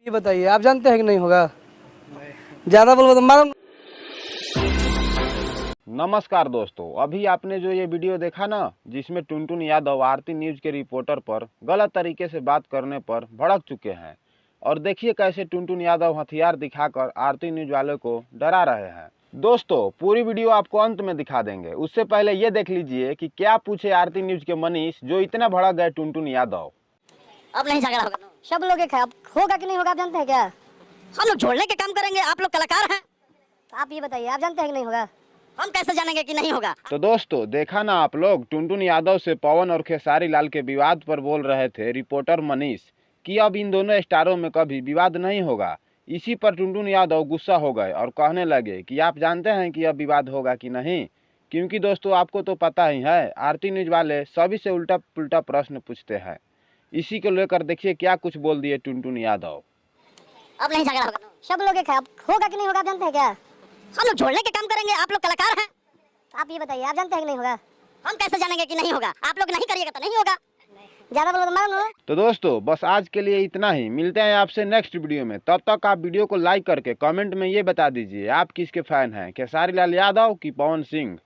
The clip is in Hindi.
ये बताइए, आप जानते हैं कि नहीं होगा? ज्यादा बोलो तो मारो। नमस्कार दोस्तों, अभी आपने जो ये वीडियो देखा ना, जिसमें टुनटुन यादव आरती न्यूज के रिपोर्टर पर गलत तरीके से बात करने पर भड़क चुके हैं। और देखिए कैसे टुनटुन यादव हथियार दिखाकर आरती न्यूज वालों को डरा रहे हैं। दोस्तों, पूरी वीडियो आपको अंत में दिखा देंगे, उससे पहले ये देख लीजिए कि क्या पूछे आरती न्यूज के मनीष, जो इतना भड़क गए टुनटुन यादव। अब नहीं झगड़ा होगा, सब लोग एक है। अब होगा कि नहीं होगा आप जानते हैं क्या? हम लोग जोड़ने के काम करेंगे, आप लोग कलाकार हैं। तो आप ये बताइए, आप जानते हैं कि नहीं होगा? हम कैसे जानेंगे कि नहीं होगा? तो दोस्तों, देखा ना आप लोग, टुनटुन यादव से पवन और खेसारी लाल के विवाद पर बोल रहे थे रिपोर्टर मनीष कि अब इन दोनों स्टारों में कभी विवाद नहीं होगा। इसी पर टुनटुन यादव गुस्सा हो गए और कहने लगे कि आप जानते हैं कि अब विवाद होगा कि नहीं, क्योंकि दोस्तों आपको तो पता ही है, आरती न्यूज वाले सभी से उल्टा पुल्टा प्रश्न पूछते हैं। इसी को लेकर देखिए क्या कुछ बोल दिए टुनटुन यादव। अब नहीं झगड़ा होगा, सब लोग एक है। अब होगा कि नहीं होगा आप जानते हैं क्या? हम लोग जोड़ने के काम करेंगे, आप लोग कलाकार हैं। तो आप ये बताइए, आप जानते हैं कि नहीं होगा? हम कैसे जानेंगे कि नहीं होगा? आप लोग नहीं करिएगा तो नहीं होगा। ज्यादा बोलो तो मारो। तो दोस्तों, बस आज के लिए इतना ही। मिलते हैं आपसे नेक्स्ट वीडियो में। तब तक आप वीडियो को लाइक करके कमेंट में ये बता दीजिए आप किसके फैन हैं, खेसारी लाल यादव की पवन सिंह।